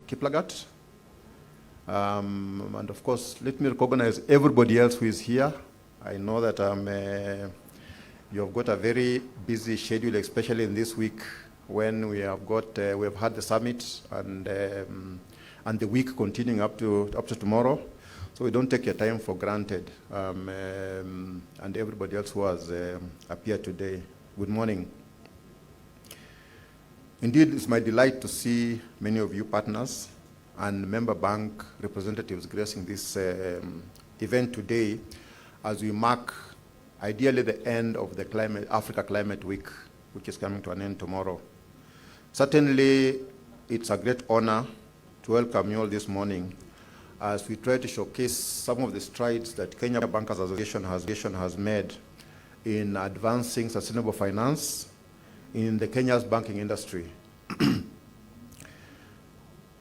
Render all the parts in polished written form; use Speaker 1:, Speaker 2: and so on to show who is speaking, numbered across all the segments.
Speaker 1: Kiplagat. And of course, let me recognize everybody else who is here. I know that you have got a very busy schedule, especially in this week when we have had the summit and the week continuing up to tomorrow. So we don't take your time for granted. And everybody else who has appeared today, good morning. Indeed, it's my delight to see many of you partners and member bank representatives gracing this event today as we mark ideally the end of the Africa Climate Week, which is coming to an end tomorrow. Certainly, it's a great honor to welcome you all this morning as we try to showcase some of the strides that Kenya Bankers Association has made in advancing sustainable finance in the Kenya's banking industry.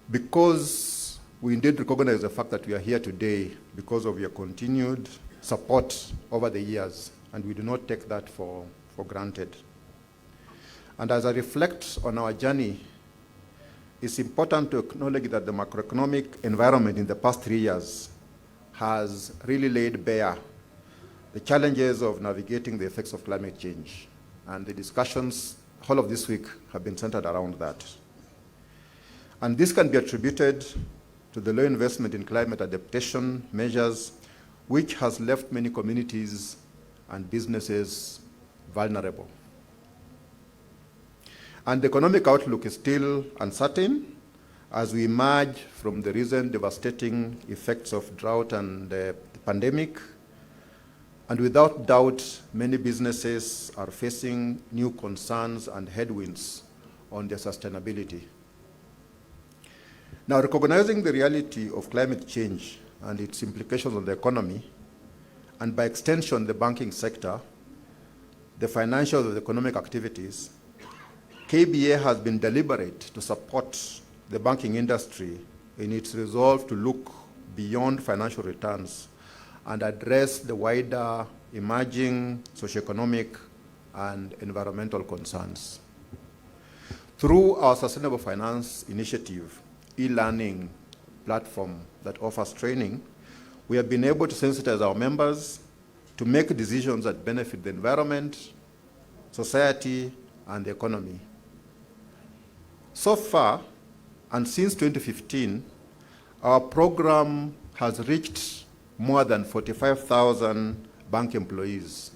Speaker 1: Because we indeed recognize the fact that we are here today because of your continued support over the years, and we do not take that for granted. And as I reflect on our journey, it's important to acknowledge that the macroeconomic environment in the past 3 years has really laid bare the challenges of navigating the effects of climate change. And the discussions all of this week have been centered around that. And this can be attributed to the low investment in climate adaptation measures, which has left many communities and businesses vulnerable. And the economic outlook is still uncertain as we emerge from the recent devastating effects of drought and the pandemic. And without doubt, many businesses are facing new concerns and headwinds on their sustainability. Now, recognizing the reality of climate change and its implications on the economy, and by extension, the banking sector, the financial and economic activities, KBA has been deliberate to support the banking industry in its resolve to look beyond financial returns and address the wider emerging socioeconomic and environmental concerns. Through our Sustainable Finance Initiative, e-learning platform that offers training, we have been able to sensitize our members to make decisions that benefit the environment, society, and the economy. So far, and since 2015, our program has reached more than 45,000 bank employees,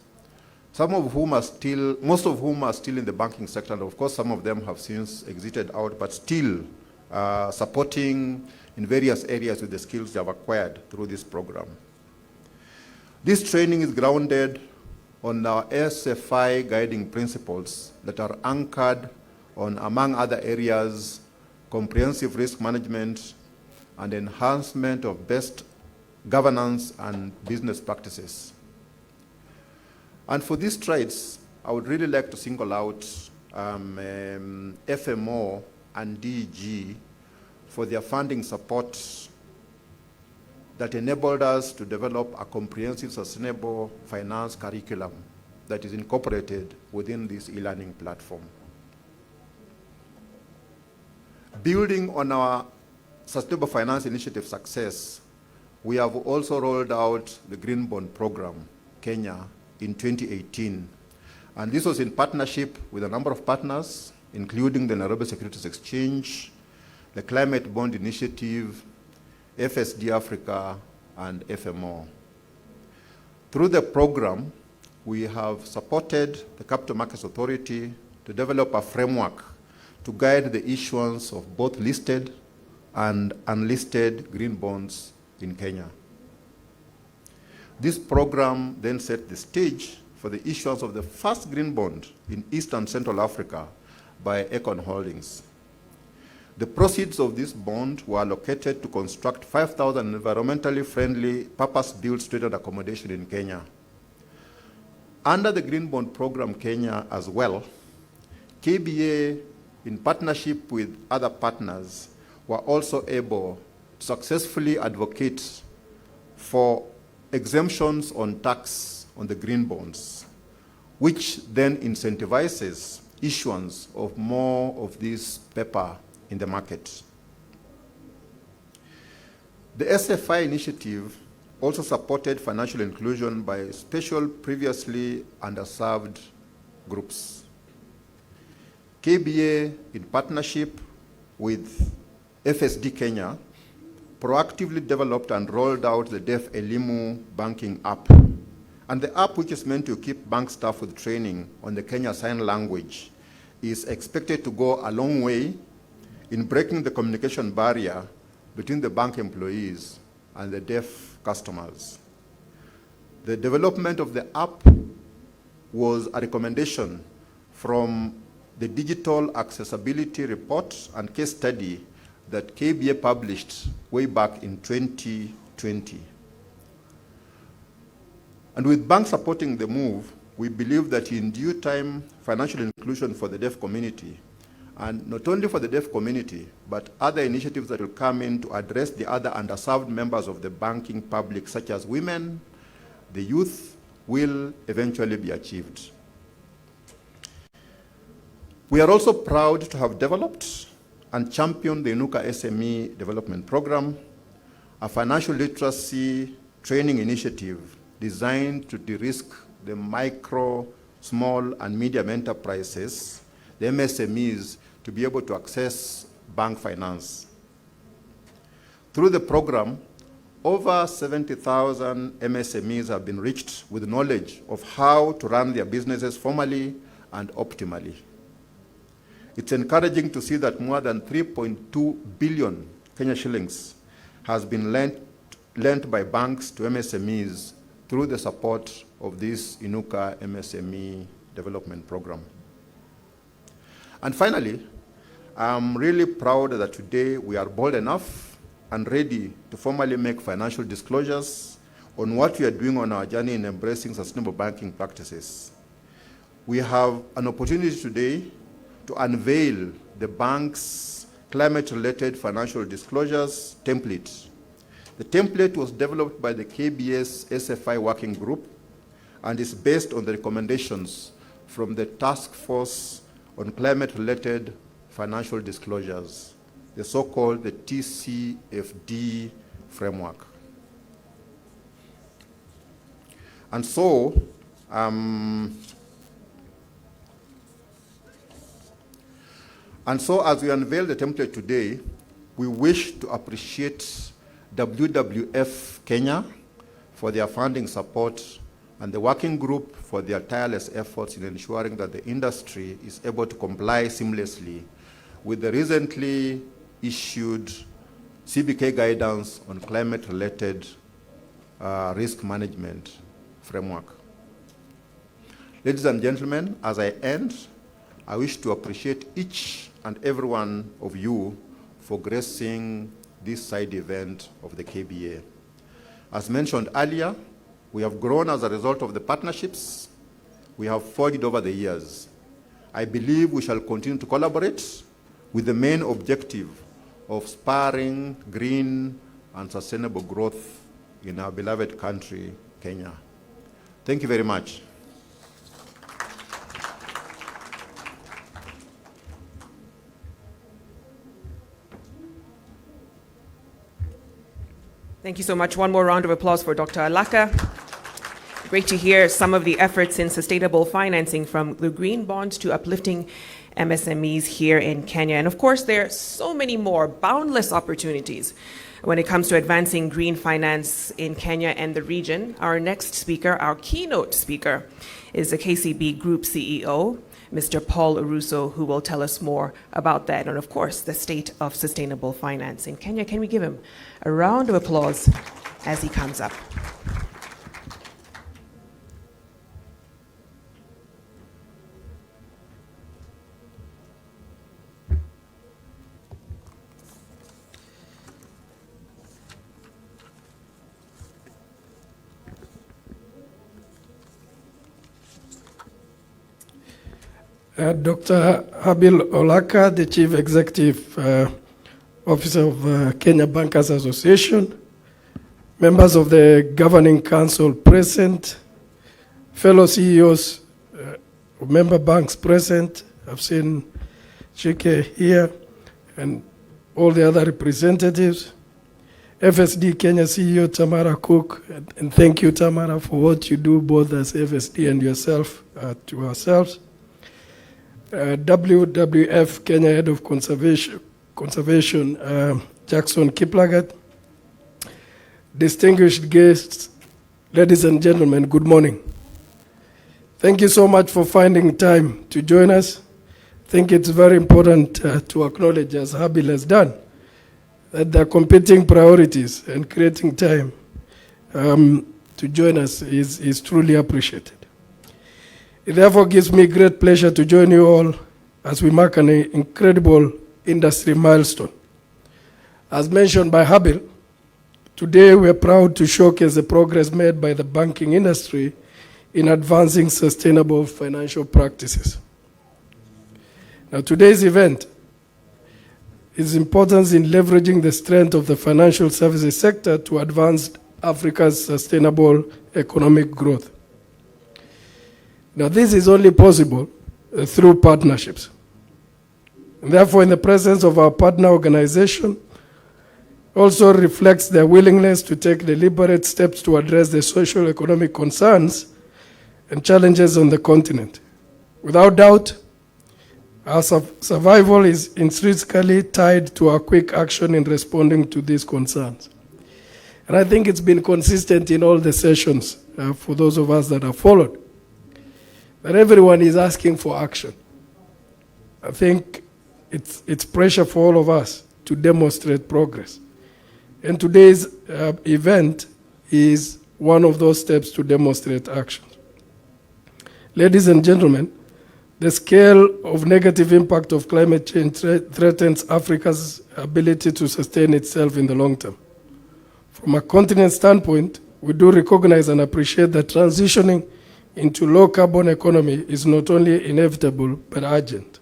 Speaker 1: most of whom are still in the banking sector, and of course some of them have since exited out, but still supporting in various areas with the skills they have acquired through this program. This training is grounded on our SFI guiding principles that are anchored on, among other areas, comprehensive risk management and enhancement of best governance and business practices. And for these strides, I would really like to single out FMO and DG for their funding support that enabled us to develop a comprehensive sustainable finance curriculum that is incorporated within this e-learning platform. Building on our Sustainable Finance Initiative success, we have also rolled out the Green Bond Program, Kenya, in 2018. And this was in partnership with a number of partners, including the Nairobi Securities Exchange, the Climate Bond Initiative, FSD Africa, and FMO. Through the program, we have supported the Capital Markets Authority to develop a framework to guide the issuance of both listed and unlisted green bonds in Kenya. This program then set the stage for the issuance of the first green bond in East and Central Africa by Econ Holdings. The proceeds of this bond were allocated to construct 5,000 environmentally friendly, purpose-built student accommodation in Kenya. Under the Green Bond Program Kenya as well, KBA, in partnership with other partners, were also able to successfully advocate for exemptions on tax on the green bonds, which then incentivizes issuance of more of this paper in the market. The SFI initiative also supported financial inclusion by special previously underserved groups. KBA, in partnership with FSD Kenya, proactively developed and rolled out the Deaf Elimu banking app. And the app, which is meant to equip bank staff with training on the Kenya Sign Language, is expected to go a long way in breaking the communication barrier between the bank employees and the deaf customers. The development of the app was a recommendation from the Digital Accessibility Report and case study that KBA published way back in 2020. And with banks supporting the move, we believe that in due time, financial inclusion for the deaf community, and not only for the deaf community, but other initiatives that will come in to address the other underserved members of the banking public, such as women, the youth, will eventually be achieved. We are also proud to have developed and championed the Inuka SME Development Program, a financial literacy training initiative designed to de-risk the micro, small, and medium enterprises, the MSMEs, to be able to access bank finance. Through the program, over 70,000 MSMEs have been reached with knowledge of how to run their businesses formally and optimally. It's encouraging to see that more than 3.2 billion Kenya shillings has been lent by banks to MSMEs through the support of this Inuka MSME Development Program. And finally, I'm really proud that today we are bold enough and ready to formally make financial disclosures on what we are doing on our journey in embracing sustainable banking practices. We have an opportunity today to unveil the bank's climate-related financial disclosures template. The template was developed by the KBS SFI Working Group and is based on the recommendations from the Task Force on Climate-Related Financial Disclosures, the so-called the TCFD framework. And so, as we unveil the template today, we wish to appreciate WWF Kenya for their funding support and the working group for their tireless efforts in ensuring that the industry is able to comply seamlessly with the recently issued CBK guidance on climate-related risk management framework. Ladies and gentlemen, as I end, I wish to appreciate each and every one of you for gracing this side event of the KBA. As mentioned earlier, we have grown as a result of the partnerships we have forged over the years. I believe we shall continue to collaborate with the main objective of spurring green and sustainable growth in our beloved country, Kenya. Thank you very much.
Speaker 2: Thank you so much. One more round of applause for Dr. Alaka. Great to hear some of the efforts in sustainable financing, from the green bonds to uplifting MSMEs here in Kenya. And of course, there are so many more boundless opportunities when it comes to advancing green finance in Kenya and the region. Our next speaker, our keynote speaker, is the KCB Group CEO, Mr. Paul Uruso, who will tell us more about that and, of course, the state of sustainable finance in Kenya. Can we give him a round of applause as he comes up?
Speaker 3: Dr. Habil Olaka, the Chief Executive Officer of Kenya Bankers Association, members of the Governing Council present, fellow CEOs, member banks present, I've seen Chike here, and all the other representatives. FSD Kenya CEO Tamara Cook, and thank you, Tamara, for what you do both as FSD and yourself to ourselves. WWF Kenya Head of Conservation Jackson Kiplagat. Distinguished guests, ladies and gentlemen, good morning. Thank you so much for finding time to join us. I think it's very important to acknowledge, as Habil has done, that the competing priorities and creating time to join us is truly appreciated. It therefore gives me great pleasure to join you all as we mark an incredible industry milestone. As mentioned by Habil, today we are proud to showcase the progress made by the banking industry in advancing sustainable financial practices. Now, today's event is important in leveraging the strength of the financial services sector to advance Africa's sustainable economic growth. Now, this is only possible through partnerships. And therefore, in the presence of our partner organization, also reflects their willingness to take deliberate steps to address the social economic concerns and challenges on the continent. Without doubt, our survival is intrinsically tied to our quick action in responding to these concerns. And I think it's been consistent in all the sessions for those of us that have followed, that everyone is asking for action. I think it's pressure for all of us to demonstrate progress. And today's event is one of those steps to demonstrate action. Ladies and gentlemen, the scale of negative impact of climate change threatens Africa's ability to sustain itself in the long term. From a continent standpoint, we do recognize and appreciate that transitioning into low-carbon economy is not only inevitable, but urgent.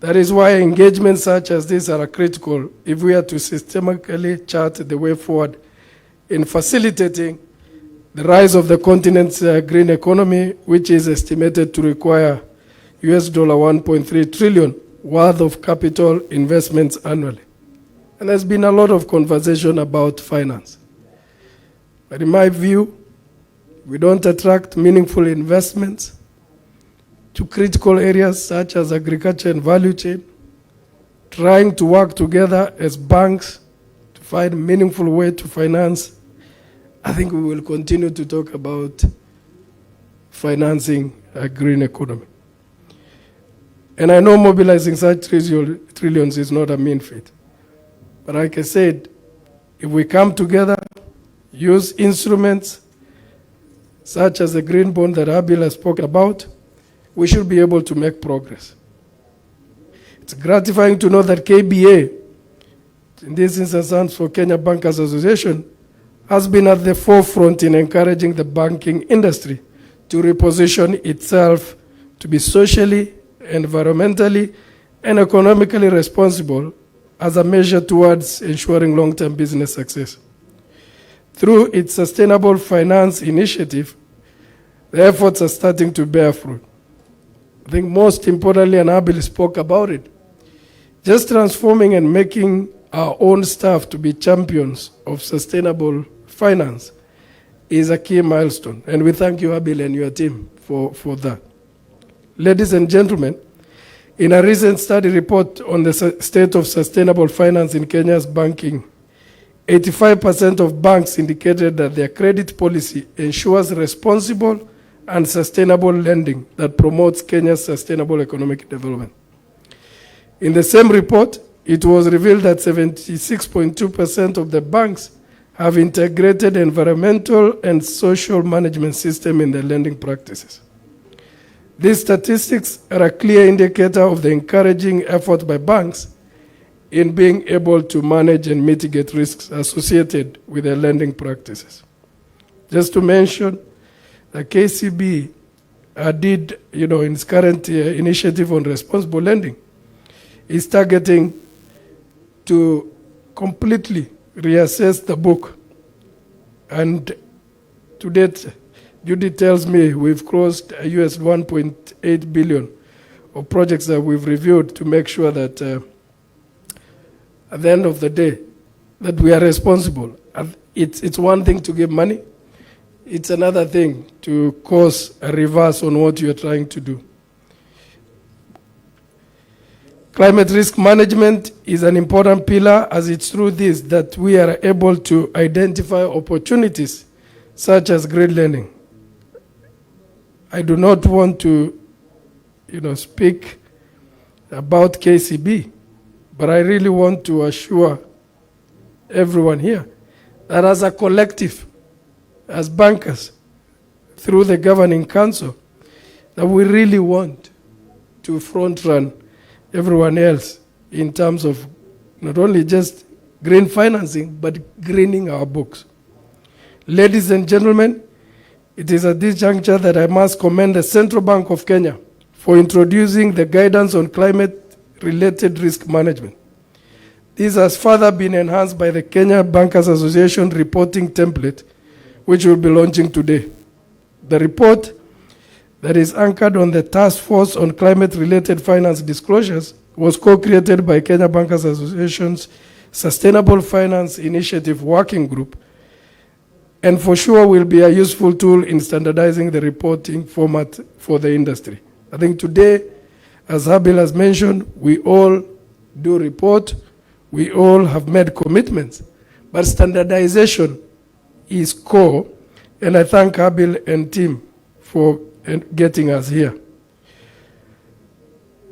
Speaker 3: That is why engagements such as these are critical if we are to systematically chart the way forward in facilitating the rise of the continent's green economy, which is estimated to require US $1.3 trillion worth of capital investments annually. And there's been a lot of conversation about finance. But in my view, we don't attract meaningful investments to critical areas such as agriculture and value chain, trying to work together as banks to find a meaningful way to finance. I think we will continue to talk about financing a green economy. And I know mobilizing such trillions is not a mean feat. But like I said, if we come together, use instruments such as the green bond that Habil has spoken about, we should be able to make progress. It's gratifying to know that KBA, in this instance stands for Kenya Bankers Association, has been at the forefront in encouraging the banking industry to reposition itself to be socially, environmentally, and economically responsible as a measure towards ensuring long-term business success. Through its sustainable finance initiative, the efforts are starting to bear fruit. I think most importantly, and Habil spoke about it, just transforming and making our own staff to be champions of sustainable finance is a key milestone. And we thank you, Habil, and your team for that. Ladies and gentlemen, in a recent study report on the state of sustainable finance in Kenya's banking, 85% of banks indicated that their credit policy ensures responsible and sustainable lending that promotes Kenya's sustainable economic development. In the same report, it was revealed that 76.2% of the banks have integrated environmental and social management system in their lending practices. These statistics are a clear indicator of the encouraging effort by banks in being able to manage and mitigate risks associated with their lending practices. Just to mention, the KCB did, in its current initiative on responsible lending, is targeting to completely reassess the book. And to date, Judy tells me we've crossed US $1.8 billion of projects that we've reviewed to make sure that at the end of the day, that we are responsible. It's one thing to give money. It's another thing to cause a reverse on what you're trying to do. Climate risk management is an important pillar, as it's through this that we are able to identify opportunities such as green lending. I do not want to, speak about KCB, but I really want to assure everyone here that as a collective, as bankers, through the governing council, that we really want to front run everyone else in terms of not only just green financing, but greening our books. Ladies and gentlemen, it is at this juncture that I must commend the Central Bank of Kenya for introducing the guidance on climate-related risk management. This has further been enhanced by the Kenya Bankers Association reporting template, which we'll be launching today. The report that is anchored on the Task Force on Climate-Related Finance Disclosures was co-created by Kenya Bankers Association's Sustainable Finance Initiative Working Group, and for sure will be a useful tool in standardizing the reporting format for the industry. I think today, as Habil has mentioned, we all do report, we all have made commitments, but standardization is core, and I thank Habil and team for getting us here.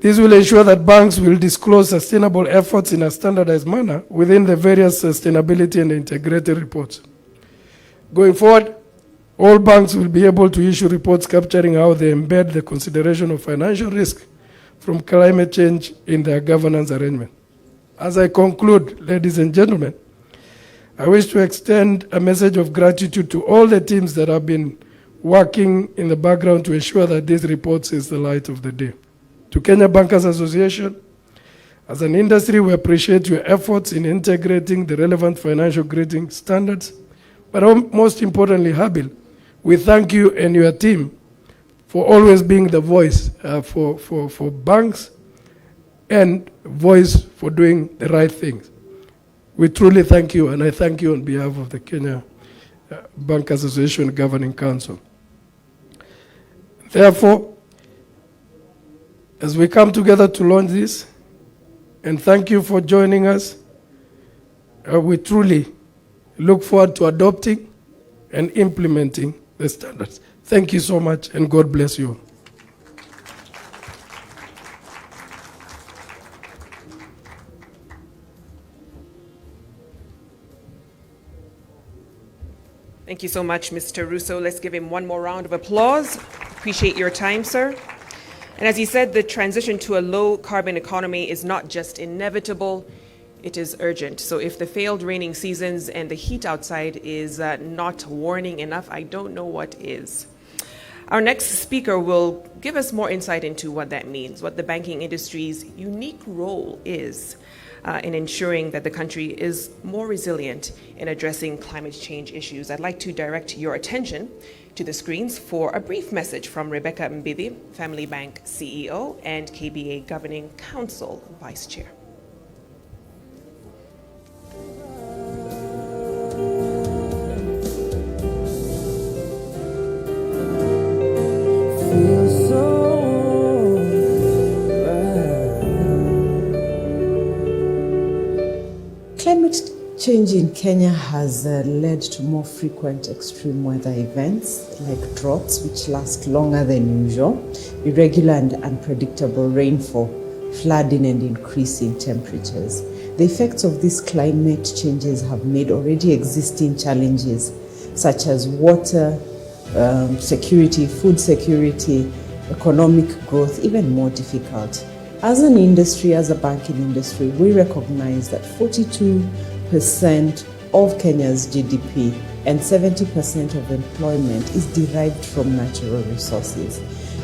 Speaker 3: This will ensure that banks will disclose sustainable efforts in a standardized manner within the various sustainability and integrated reports. Going forward, all banks will be able to issue reports capturing how they embed the consideration of financial risk from climate change in their governance arrangement. As I conclude, ladies and gentlemen, I wish to extend a message of gratitude to all the teams that have been working in the background to ensure that these reports is the light of the day. To Kenya Bankers Association, as an industry, we appreciate your efforts in integrating the relevant financial grading standards. But most importantly, Habil, we thank you and your team for always being the voice for banks and voice for doing the right things. We truly thank you, and I thank you on behalf of the Kenya Bankers Association Governing Council. Therefore, as we come together to launch this, and thank you for joining us, we truly look forward to adopting and implementing the standards. Thank you so much, and God bless you all.
Speaker 2: Thank you so much, Mr. Russo. Let's give him one more round of applause. Appreciate your time, sir. And as he said, the transition to a low-carbon economy is not just inevitable, it is urgent. So if the failed raining seasons and the heat outside is not warning enough, I don't know what is. Our next speaker will give us more insight into what that means, what the banking industry's unique role is in ensuring that the country is more resilient in addressing climate change issues. I'd like to direct your attention to the screens for a brief message from Rebecca Mbidi, Family Bank CEO and KBA Governing Council Vice Chair.
Speaker 4: Climate change in Kenya has led to more frequent extreme weather events like droughts, which last longer than usual, irregular and unpredictable rainfall, flooding, and increasing temperatures. The effects of these climate changes have made already existing challenges such as water security, food security, economic growth even more difficult. As an industry, as a banking industry, we recognize that 42% of Kenya's GDP and 70% of employment is derived from natural resources.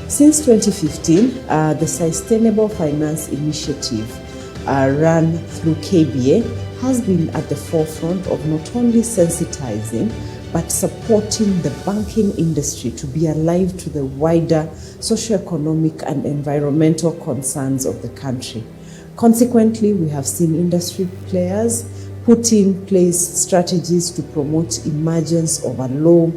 Speaker 4: Since 2015, the Sustainable Finance Initiative run through KBA has been at the forefront of not only sensitizing but supporting the banking industry to be alive to the wider socioeconomic and environmental concerns of the country. Consequently, we have seen industry players put in place strategies to promote emergence of a low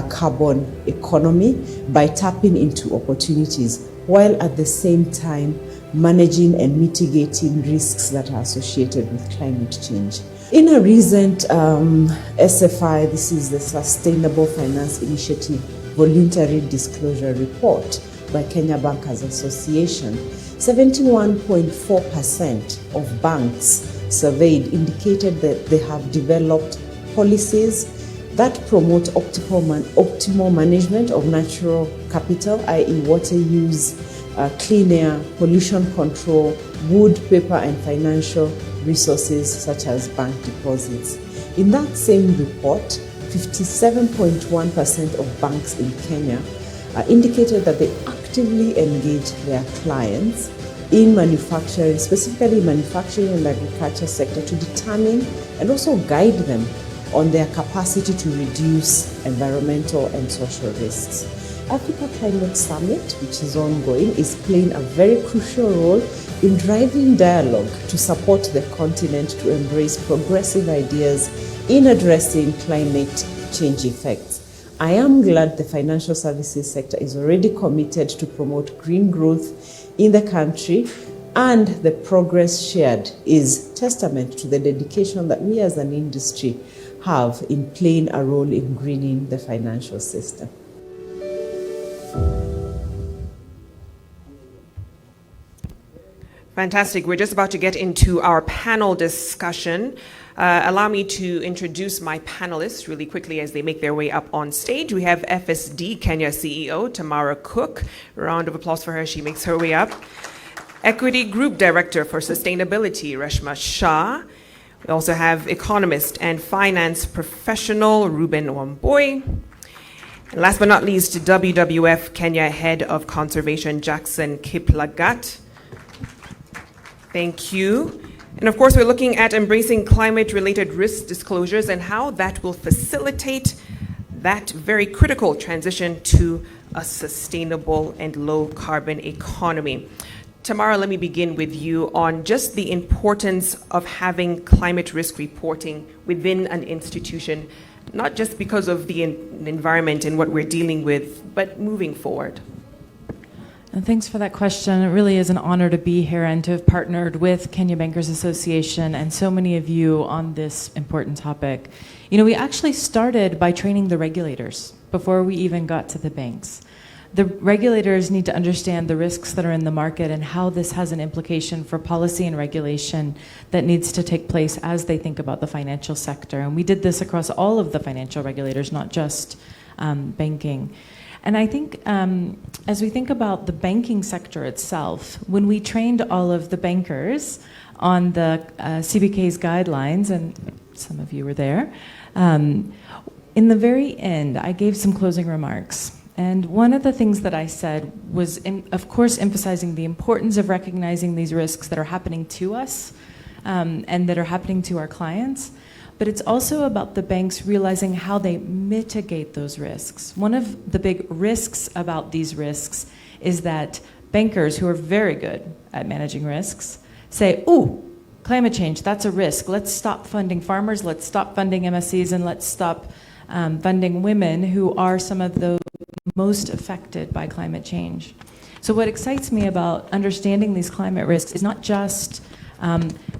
Speaker 4: carbon economy by tapping into opportunities, while at the same time managing and mitigating risks that are associated with climate change. In a recent SFI, this is the Sustainable Finance Initiative Voluntary Disclosure Report by Kenya Bankers Association, 71.4% of banks surveyed indicated that they have developed policies that promote optimal management of natural capital, i.e. water use, clean air, pollution control, wood, paper and financial resources such as bank deposits. In that same report, 57.1% of banks in Kenya indicated that they actively engage their clients in manufacturing, specifically manufacturing and agriculture sector, to determine and also guide them on their capacity to reduce environmental and social risks. Africa Climate Summit, which is ongoing, is playing a very crucial role in driving dialogue to support the continent to embrace progressive ideas in addressing climate change effects. I am glad the financial services sector is already committed to promote green growth in the country, and the progress shared is testament to the dedication that we as an industry have in playing a role in greening the financial system.
Speaker 2: Fantastic. We're just about to get into our panel discussion. Allow me to introduce my panelists really quickly as they make their way up on stage. We have FSD Kenya CEO Tamara Cook. A round of applause for her. She makes her way up. Equity Group Director for Sustainability, Reshma Shah. We also have economist and finance professional Ruben Wamboi. And last but not least, WWF Kenya Head of Conservation Jackson Kiplagat. Thank you. And of course, we're looking at embracing climate-related risk disclosures and how that will facilitate that very critical transition to a sustainable and low-carbon economy. Tamara, let me begin with you on just the importance of having climate risk reporting within an institution, not just because of the environment and what we're dealing with, but moving forward.
Speaker 5: And thanks for that question. It really is an honor to be here and to have partnered with Kenya Bankers Association and so many of you on this important topic. You know, we actually started by training the regulators before we even got to the banks. The regulators need to understand the risks that are in the market and how this has an implication for policy and regulation that needs to take place as they think about the financial sector. And we did this across all of the financial regulators, not just banking. And I think as we think about the banking sector itself, when we trained all of the bankers on the CBK's guidelines, and some of you were there, in the very end, I gave some closing remarks. And one of the things that I said was, of course, emphasizing the importance of recognizing these risks that are happening to us and that are happening to our clients. But it's also about the banks realizing how they mitigate those risks. One of the big risks about these risks is that bankers who are very good at managing risks say, ooh, climate change, that's a risk. Let's stop funding farmers, let's stop funding MSCs, and let's stop funding women who are some of the most affected by climate change. So what excites me about understanding these climate risks is not just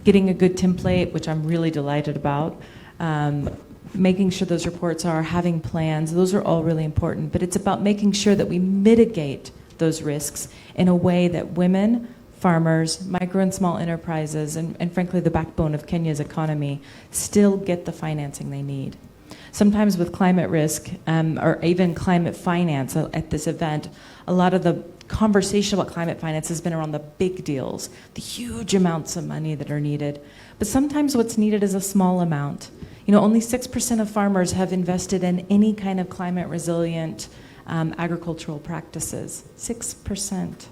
Speaker 5: getting a good template, which I'm really delighted about, making sure those reports are, having plans, those are all really important, but it's about making sure that we mitigate those risks in a way that women, farmers, micro and small enterprises, and frankly the backbone of Kenya's economy still get the financing they need. Sometimes with climate risk, or even climate finance at this event, a lot of the conversation about climate finance has been around the big deals, the huge amounts of money that are needed. But sometimes what's needed is a small amount. You know, only 6% of farmers have invested in any kind of climate resilient agricultural practices. 6%.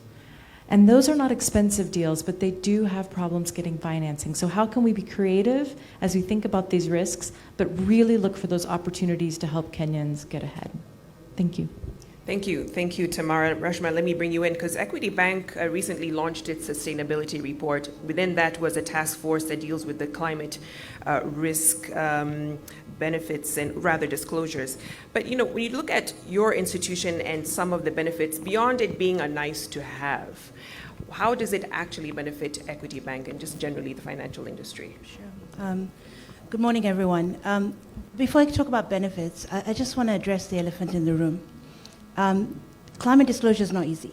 Speaker 5: And those are not expensive deals, but they do have problems getting financing. So how can we be creative as we think about these risks, but really look for those opportunities to help Kenyans get ahead? Thank you.
Speaker 2: Thank you, Tamara. Reshma, let me bring you in because Equity Bank recently launched its sustainability report. Within that was a task force that deals with the climate risk benefits and rather disclosures. But when you look at your institution and some of the benefits, beyond it being a nice to have, how does it actually benefit Equity Bank and just generally the financial industry?
Speaker 6: Sure. Good morning, everyone. Before I talk about benefits, I just want to address the elephant in the room. Climate disclosure is not easy,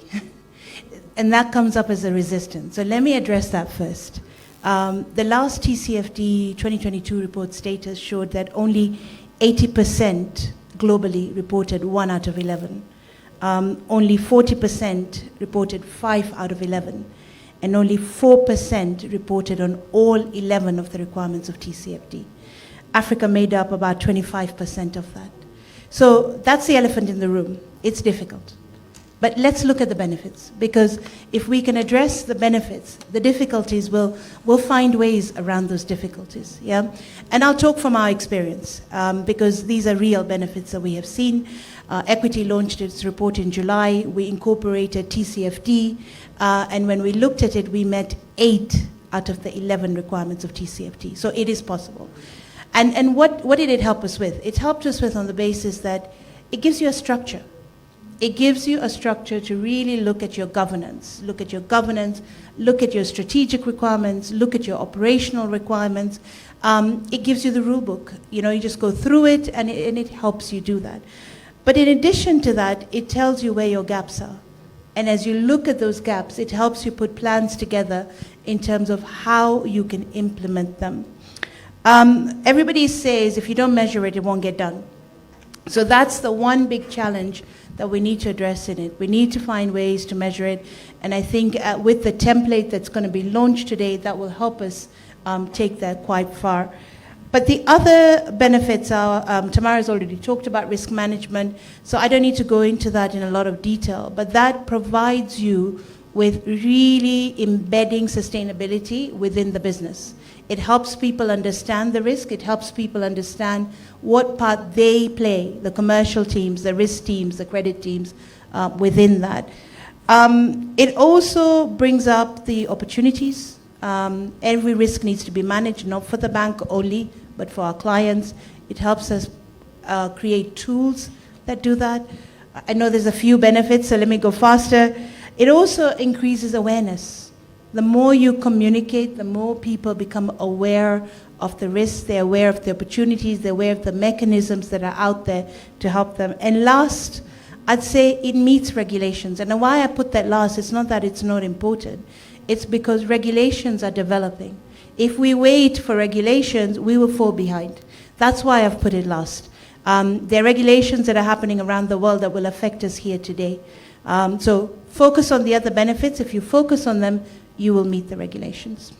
Speaker 6: and that comes up as a resistance. So let me address that first. The last TCFD 2022 report status showed that only 80% globally reported 1 out of 11. Only 40% reported 5 out of 11. And only 4% reported on all 11 of the requirements of TCFD. Africa made up about 25% of that. So that's the elephant in the room. It's difficult. But let's look at the benefits, because if we can address the benefits, the difficulties, we'll find ways around those difficulties. Yeah? And I'll talk from our experience, because these are real benefits that we have seen. Equity launched its report in July. We incorporated TCFD, and when we looked at it, we met 8 out of the 11 requirements of TCFD. So it is possible. And what did it help us with? It helped us with on the basis that it gives you a structure. It gives you a structure to really look at your governance, look at your strategic requirements, look at your operational requirements. It gives you the rule book. You just go through it, and it helps you do that. But in addition to that, it tells you where your gaps are. And as you look at those gaps, it helps you put plans together in terms of how you can implement them. Everybody says if you don't measure it, it won't get done. So that's the one big challenge that we need to address in it. We need to find ways to measure it. And I think with the template that's going to be launched today, that will help us take that quite far. But the other benefits are, Tamara's already talked about risk management, so I don't need to go into that in a lot of detail, but that provides you with really embedding sustainability within the business. It helps people understand the risk. It helps people understand what part they play, the commercial teams, the risk teams, the credit teams within that. It also brings up the opportunities. Every risk needs to be managed, not for the bank only, but for our clients. It helps us create tools that do that. I know there's a few benefits, so let me go faster. It also increases awareness. The more you communicate, the more people become aware of the risks, they're aware of the opportunities, they're aware of the mechanisms that are out there to help them. And last, I'd say it meets regulations. And why I put that last, it's not that it's not important. It's because regulations are developing. If we wait for regulations, we will fall behind. That's why I've put it last. There are regulations that are happening around the world that will affect us here today. So focus on the other benefits. If you focus on them, you will meet the regulations.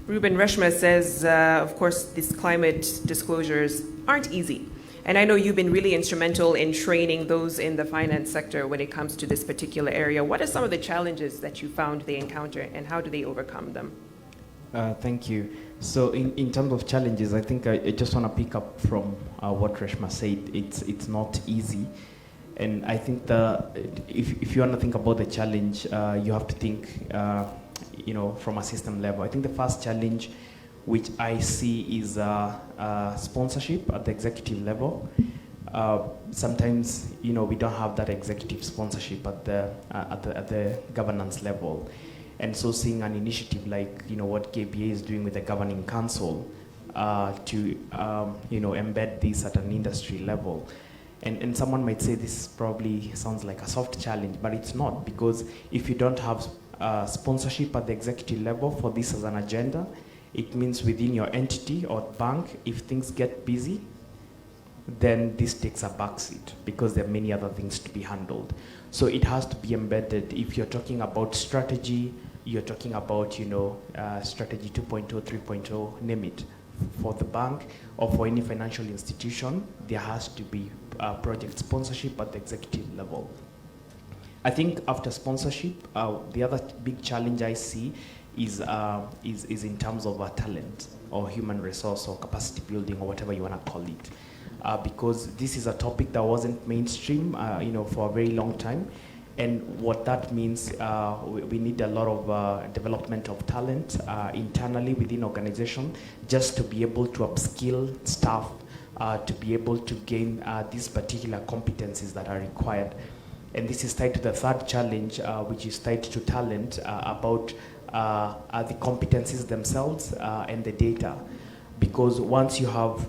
Speaker 2: Ruben, Reshma says, of course, these climate disclosures aren't easy. And I know you've been really instrumental in training those in the finance sector when it comes to this particular area. What are some of the challenges that you found they encounter, and how do they overcome them?
Speaker 7: Thank you. So in terms of challenges, I think I just want to pick up from what Reshma said. It's not easy. And I think if you want to think about the challenge, you have to think, from a system level. I think the first challenge, which I see, is sponsorship at the executive level. Sometimes, we don't have that executive sponsorship at the governance level. And so seeing an initiative like, what KBA is doing with the Governing Council to, embed this at an industry level. And someone might say this probably sounds like a soft challenge, but it's not, because if you don't have sponsorship at the executive level for this as an agenda, it means within your entity or bank, if things get busy, then this takes a backseat because there are many other things to be handled. So it has to be embedded. If you're talking about strategy, you're talking about, strategy 2.0, 3.0, name it. For the bank or for any financial institution, there has to be project sponsorship at the executive level. I think after sponsorship, the other big challenge I see is in terms of talent or human resource or capacity building or whatever you want to call it. because this is a topic that wasn't mainstream, for a very long time. And what that means, we need a lot of development of talent internally within organization, just to be able to upskill staff, to be able to gain these particular competencies that are required. And this is tied to the third challenge, which is tied to talent, about the competencies themselves and the data. Because once you have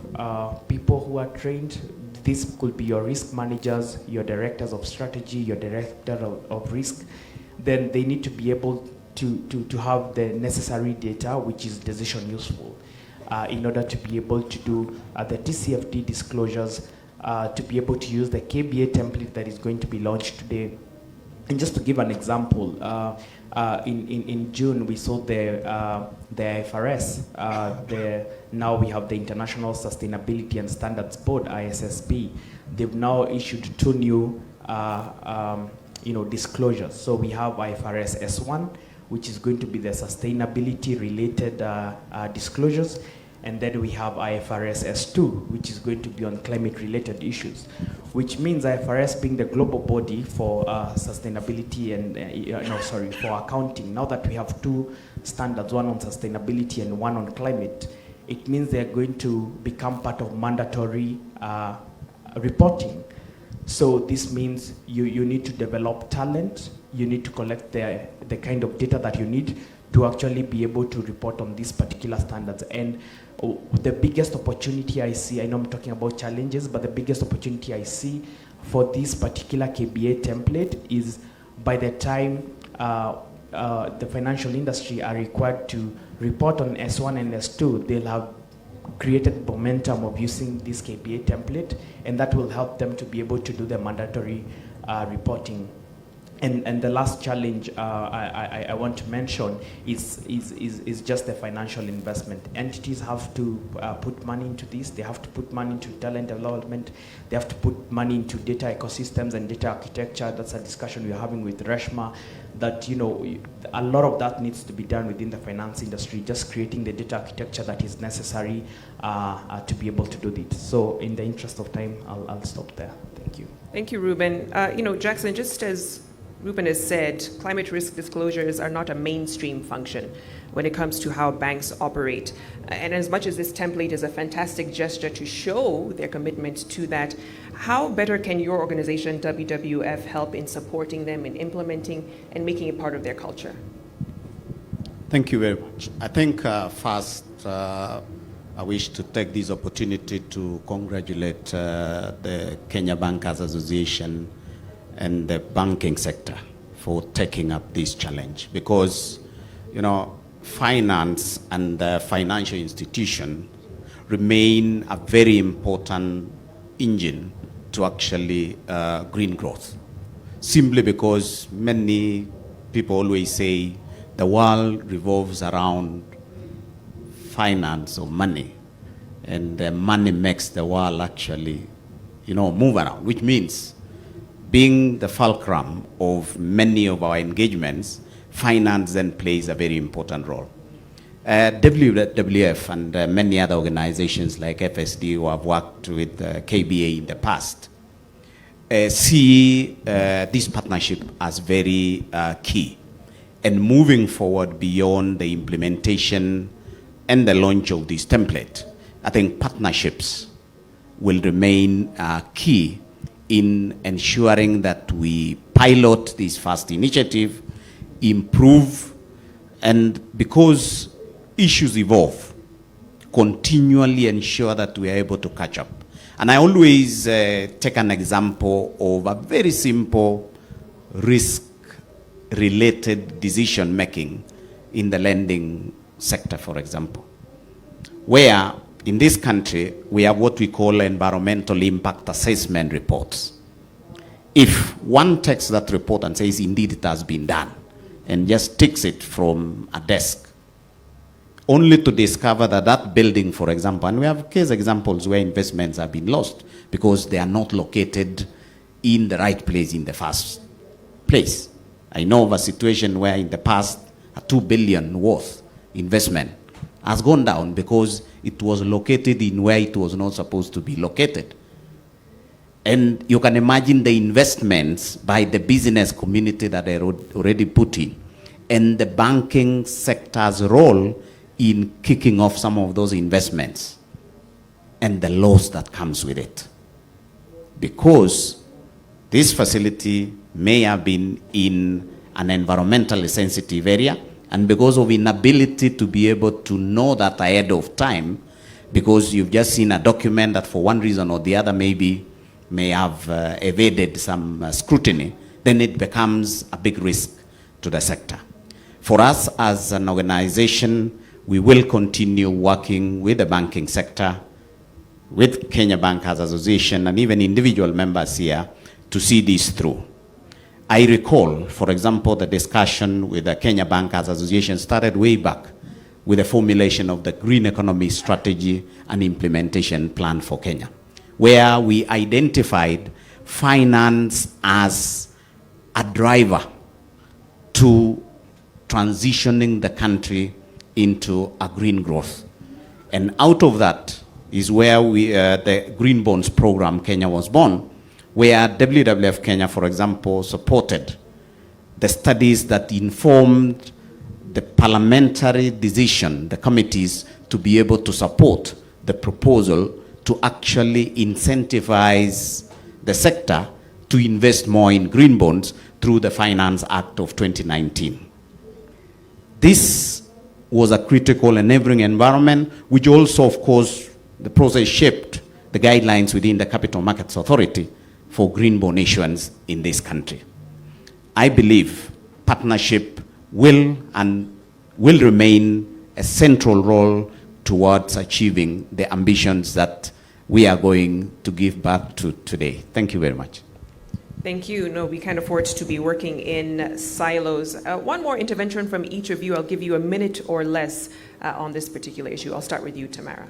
Speaker 7: people who are trained, this could be your risk managers, your directors of strategy, your director of risk, then they need to be able to have the necessary data, which is decision useful, in order to be able to do the TCFD disclosures, to be able to use the KBA template that is going to be launched today. And just to give an example, in June we saw the IFRS. Now we have the International Sustainability and Standards Board, ISSB. They've now issued 2 new disclosures. So we have IFRS S1, which is going to be the sustainability related disclosures. And then we have IFRS S2, which is going to be on climate-related issues, which means IFRS being the global body for sustainability and, for accounting. Now that we have 2 standards, one on sustainability and one on climate, it means they're going to become part of mandatory reporting. So this means you need to develop talent, you need to collect the kind of data that you need to actually be able to report on these particular standards. And the biggest opportunity I see, I know I'm talking about challenges, but the biggest opportunity I see for this particular KBA template is by the time the financial industry are required to report on S1 and S2, they'll have created momentum of using this KBA template, and that will help them to be able to do the mandatory reporting. And the last challenge I want to mention is just the financial investment. Entities have to put money into this. They have to put money into talent development. They have to put money into data ecosystems and data architecture. That's a discussion we're having with Reshma, that a lot of that needs to be done within the finance industry, just creating the data architecture that is necessary to be able to do this. So in the interest of time, I'll stop there. Thank you.
Speaker 2: Thank you, Ruben. Jackson, just as Ruben has said, climate risk disclosures are not a mainstream function when it comes to how banks operate. And as much as this template is a fantastic gesture to show their commitment to that, how better can your organization, WWF, help in supporting them, in implementing and making it part of their culture?
Speaker 8: Thank you very much. I think first, I wish to take this opportunity to congratulate the Kenya Bankers Association and the banking sector for taking up this challenge, because finance and the financial institution remain a very important engine to actually green growth, simply because many people always say the world revolves around finance or money, and the money makes the world actually move around, which means, being the fulcrum of many of our engagements, finance then plays a very important role. WWF and many other organizations like FSD, who have worked with KBA in the past, see this partnership as very key. And moving forward beyond the implementation and the launch of this template, I think partnerships will remain key in ensuring that we pilot this first initiative, improve, and because issues evolve, continually ensure that we are able to catch up. And I always take an example of a very simple risk-related decision-making in the lending sector, for example, where in this country, we have what we call environmental impact assessment reports. If one takes that report and says, indeed, it has been done, and just takes it from a desk, only to discover that that building, for example, and we have case examples where investments have been lost because they are not located in the right place in the first place. I know of a situation where in the past, a 2 billion worth investment has gone down because it was located in where it was not supposed to be located. And you can imagine the investments by the business community that they already put in, and the banking sector's role in kicking off some of those investments, and the loss that comes with it. Because this facility may have been in an environmentally sensitive area, and because of inability to be able to know that ahead of time, because you've just seen a document that for one reason or the other may have evaded some scrutiny, then it becomes a big risk to the sector. For us as an organization, we will continue working with the banking sector, with Kenya Bankers Association, and even individual members here to see this through. I recall, for example, the discussion with the Kenya Bankers Association started way back with the formulation of the Green Economy Strategy and Implementation Plan for Kenya, where we identified finance as a driver to transitioning the country into a green growth. And out of that is where the Green Bonds program Kenya was born, where WWF Kenya, for example, supported the studies that informed the parliamentary decision, the committees, to be able to support the proposal to actually incentivize the sector to invest more in green bonds through the Finance Act of 2019. This was a critical enabling environment, which also, of course, the process shaped the guidelines within the Capital Markets Authority for green bond issuance in this country. I believe partnership will remain a central role towards achieving the ambitions that we are going to give birth to today. Thank you very much.
Speaker 2: Thank you. No, we can't afford to be working in silos. One more intervention from each of you. I'll give you a minute or less on this particular issue. I'll start with you, Tamara.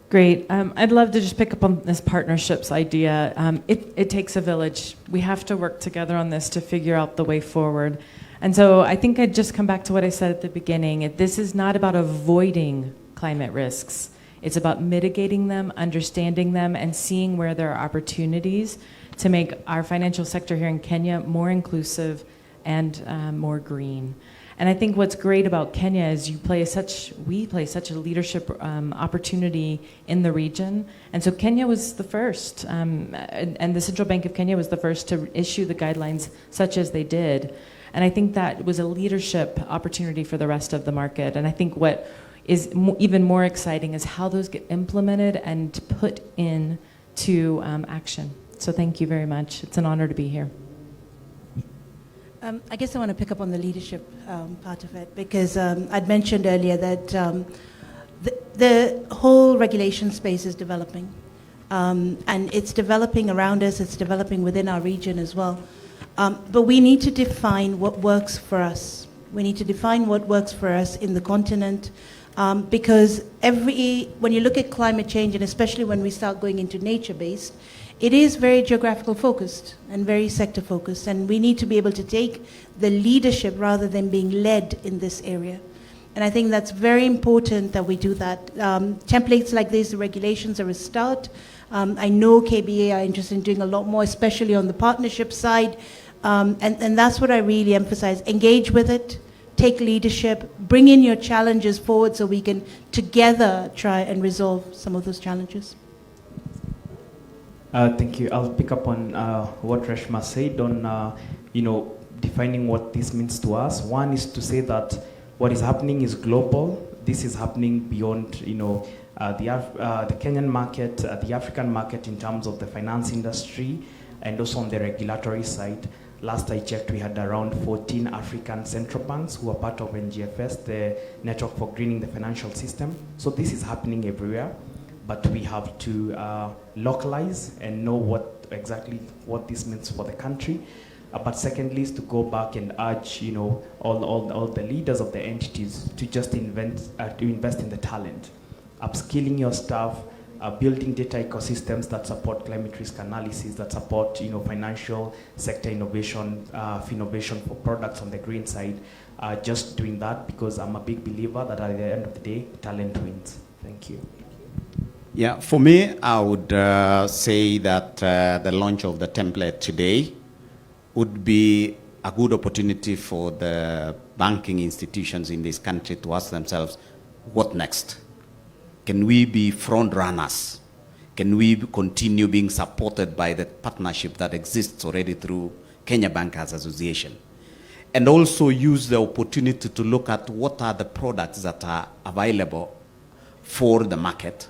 Speaker 5: Great. I'd love to just pick up on this partnerships idea. It takes a village. We have to work together on this to figure out the way forward. And so I think I'd just come back to what I said at the beginning. This is not about avoiding climate risks. It's about mitigating them, understanding them, and seeing where there are opportunities to make our financial sector here in Kenya more inclusive and more green. And I think what's great about Kenya is we play such a leadership opportunity in the region. And so Kenya was the first, and the Central Bank of Kenya was the first to issue the guidelines such as they did. And I think that was a leadership opportunity for the rest of the market. And I think what is even more exciting is how those get implemented and put into action. So thank you very much. It's an honor to be here.
Speaker 6: I guess I want to pick up on the leadership part of it, because I'd mentioned earlier that the whole regulation space is developing. And it's developing around us, it's developing within our region as well. But we need to define what works for us. We need to define what works for us in the continent, because when you look at climate change, and especially when we start going into nature-based, it is very geographical focused and very sector focused, and we need to be able to take the leadership rather than being led in this area. And I think that's very important that we do that. Templates like this, the regulations are a start. I know KBA are interested in doing a lot more, especially on the partnership side. And that's what I really emphasize. Engage with it, take leadership, bring in your challenges forward so we can together try and resolve some of those challenges.
Speaker 7: Thank you. I'll pick up on what Reshma said on, defining what this means to us. One is to say that what is happening is global. This is happening beyond, the Kenyan market, the African market in terms of the finance industry, and also on the regulatory side. Last I checked, we had around 14 African central banks who are part of NGFS, the Network for Greening the Financial System. So this is happening everywhere, but we have to localize and know exactly what this means for the country. But secondly is to go back and urge, all the leaders of the entities to just invest in the talent, upskilling your staff, building data ecosystems that support climate risk analysis, that support financial sector innovation for products on the green side. Just doing that, because I'm a big believer that at the end of the day, talent wins. Thank you.
Speaker 8: Yeah, for me, I would say that the launch of the template today would be a good opportunity for the banking institutions in this country to ask themselves, what next? Can we be front runners? Can we continue being supported by the partnership that exists already through Kenya Bankers Association? And also use the opportunity to look at what are the products that are available for the market,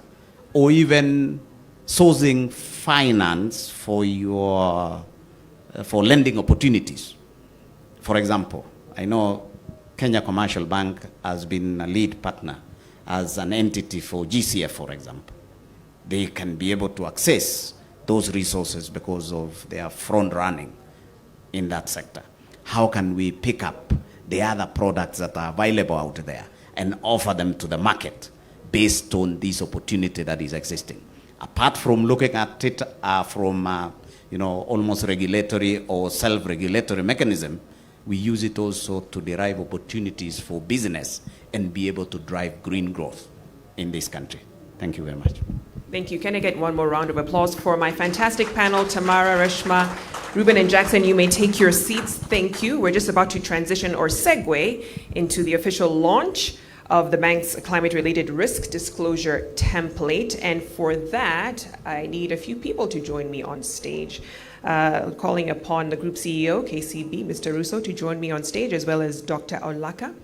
Speaker 8: or even sourcing finance for your for lending opportunities. For example, I know Kenya Commercial Bank has been a lead partner as an entity for GCF, for example. They can be able to access those resources because of their front running in that sector. How can we pick up the other products that are available out there and offer them to the market based on this opportunity that is existing? Apart from looking at it from almost regulatory or self-regulatory mechanism, we use it also to derive opportunities for business and be able to drive green growth in this country. Thank you very much.
Speaker 2: Thank you. Can I get one more round of applause for my fantastic panel, Tamara, Reshma, Ruben, and Jackson? You may take your seats. Thank you. We're just about to transition or segue into the official launch of the bank's climate-related risk disclosure template. And for that, I need a few people to join me on stage. Calling upon the Group CEO, KCB, Mr. Russo, to join me on stage, as well as Dr. Olaka.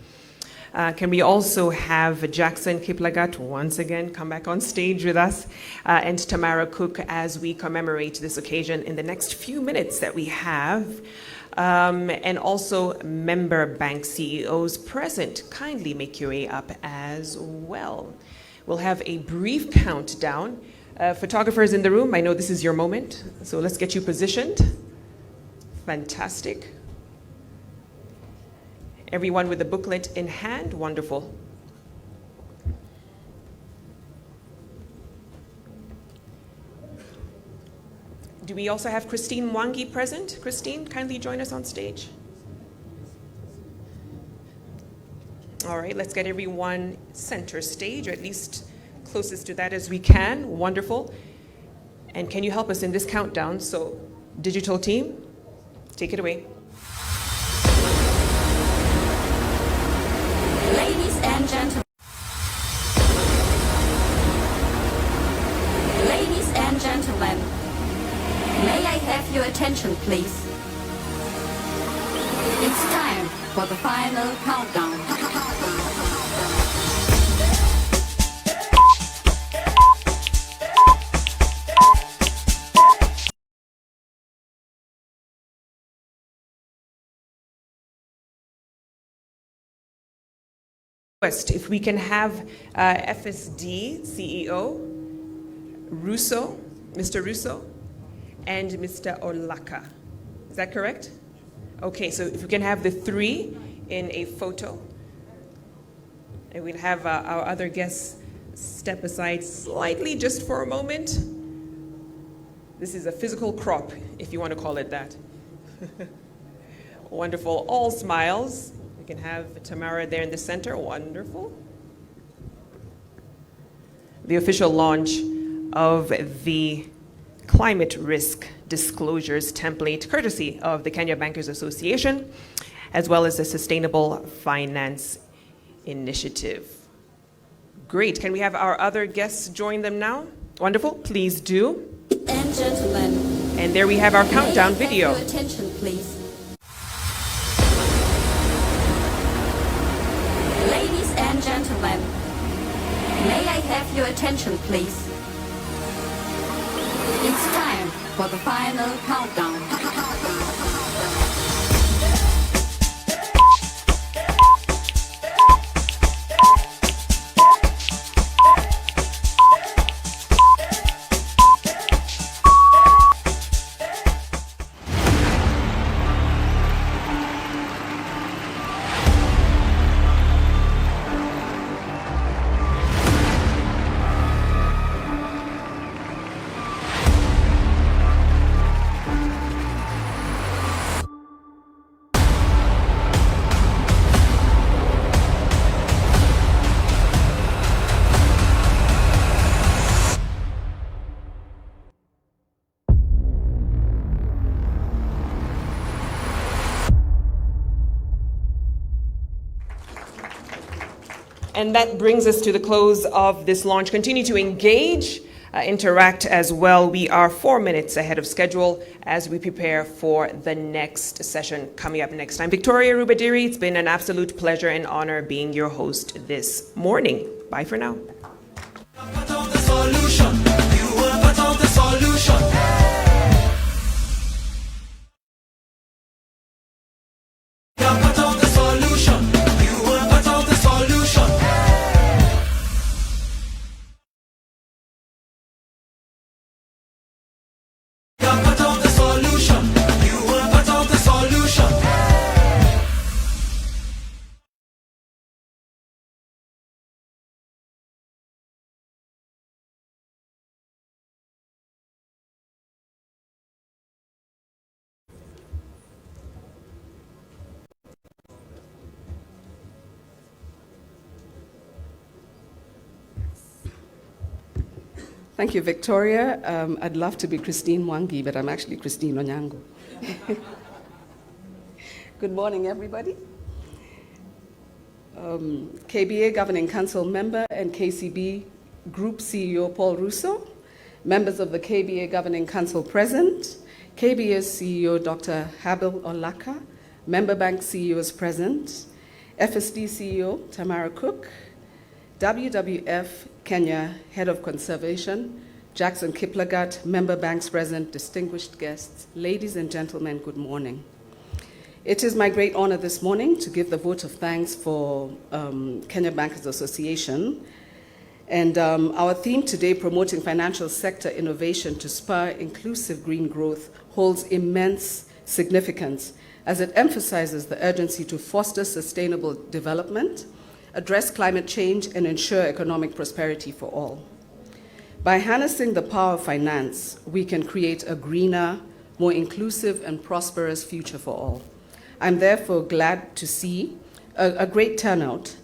Speaker 2: Can we also have Jackson Kiplagat once again come back on stage with us, and Tamara Cook as we commemorate this occasion in the next few minutes that we have. And also member bank CEOs present, kindly make your way up as well. We'll have a brief countdown. Photographers in the room, I know this is your moment, so let's get you positioned. Fantastic. Everyone with the booklet in hand, wonderful. Do we also have Christine Mwangi present? Christine, kindly join us on stage. All right, let's get everyone center stage, or at least closest to that as we can. Wonderful. And can you help us in this countdown? So, digital team, take it away.
Speaker 9: Ladies and gentlemen. Ladies and gentlemen, may I have your attention, please? It's time for the final countdown.
Speaker 2: If we can have FSD CEO Russo, Mr. Russo, and Mr. Olaka. Is that correct? Okay, so if we can have the three in a photo. And we'll have our other guests step aside slightly just for a moment. This is a physical crop, if you want to call it that. Wonderful. All smiles. We can have Tamara there in the center. Wonderful. The official launch of the climate risk disclosures template, courtesy of the Kenya Bankers Association, as well as the Sustainable Finance Initiative. Great. Can we have our other guests join them now? Wonderful. Please do.
Speaker 9: And gentlemen.
Speaker 2: And there we have our countdown video.
Speaker 9: Your attention, please. Ladies and gentlemen, may I have your attention, please? It's time for the final countdown.
Speaker 2: And that brings us to the close of this launch. Continue to engage, interact as well. We are 4 minutes ahead of schedule as we prepare for the next session coming up next time. Victoria Rubadiri, it's been an absolute pleasure and honor being your host this morning. Bye for now.
Speaker 10: Thank you, Victoria. I'd love to be Christine Mwangi, but I'm actually Christine Onyango. Good morning, everybody. KBA Governing Council member and KCB Group CEO Paul Russo, members of the KBA Governing Council present, KBS CEO Dr. Habil Olaka, member bank CEOs present, FSD CEO Tamara Cook, WWF Kenya Head of Conservation, Jackson Kiplagat, member banks present, distinguished guests, ladies and gentlemen, good morning. It is my great honor this morning to give the vote of thanks for Kenya Bankers Association. And our theme today, promoting financial sector innovation to spur inclusive green growth, holds immense significance as it emphasizes the urgency to foster sustainable development, address climate change, and ensure economic prosperity for all. By harnessing the power of finance, we can create a greener, more inclusive, and prosperous future for all. I'm therefore glad to see a great turnout,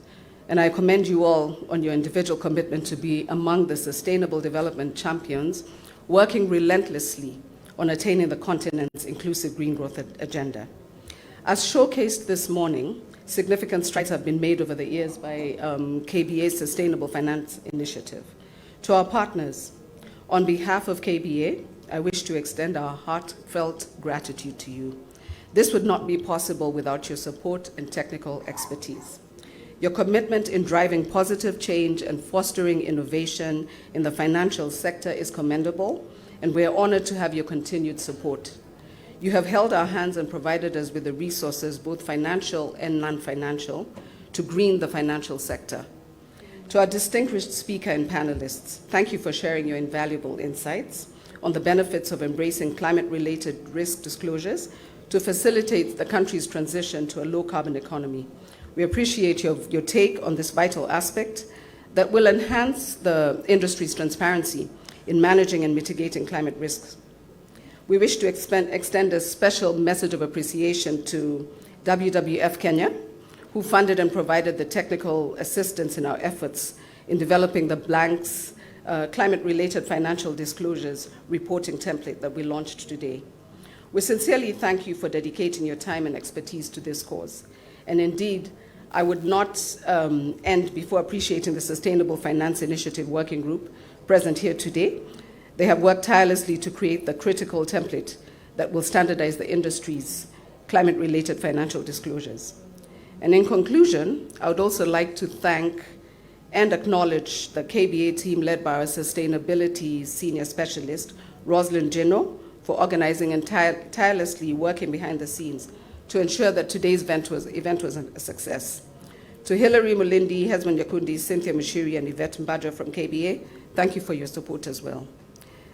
Speaker 10: and I commend you all on your individual commitment to be among the sustainable development champions, working relentlessly on attaining the continent's inclusive green growth agenda. As showcased this morning, significant strides have been made over the years by KBA's Sustainable Finance Initiative. To our partners, on behalf of KBA, I wish to extend our heartfelt gratitude to you. This would not be possible without your support and technical expertise. Your commitment in driving positive change and fostering innovation in the financial sector is commendable, and we are honored to have your continued support. You have held our hands and provided us with the resources, both financial and non-financial, to green the financial sector. To our distinguished speaker and panelists, thank you for sharing your invaluable insights on the benefits of embracing climate-related risk disclosures to facilitate the country's transition to a low-carbon economy. We appreciate your take on this vital aspect that will enhance the industry's transparency in managing and mitigating climate risks. We wish to extend a special message of appreciation to WWF Kenya, who funded and provided the technical assistance in our efforts in developing the Blank's climate-related financial disclosures reporting template that we launched today. We sincerely thank you for dedicating your time and expertise to this cause. And indeed, I would not end before appreciating the Sustainable Finance Initiative Working Group present here today. They have worked tirelessly to create the critical template that will standardize the industry's climate-related financial disclosures. And in conclusion, I would also like to thank and acknowledge the KBA team led by our sustainability senior specialist, Rosalind Gino, for organizing and tirelessly working behind the scenes to ensure that today's event was a success. To Hilary Mulindi, Hesman Yakundi, Cynthia Mushiri, and Yvette Mbaja from KBA, thank you for your support as well.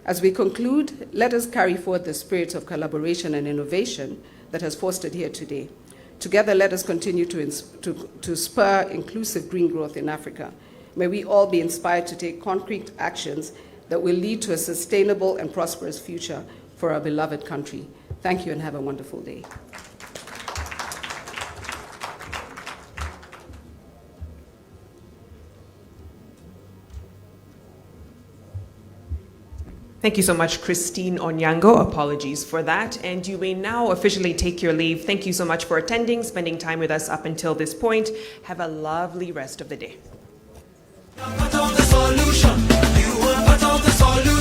Speaker 10: As we conclude, let us carry forward the spirit of collaboration and innovation that has fostered here today. Together, let us continue to spur inclusive green growth in Africa. May we all be inspired to take concrete actions that will lead to a sustainable and prosperous future for our beloved country. Thank you and have a wonderful day.
Speaker 2: Thank you so much, Christine Onyango. Apologies for that. And you may now officially take your leave. Thank you so much for attending, spending time with us up until this point. Have a lovely rest of the day.
Speaker 11: Part of the solution. You are part of the solution.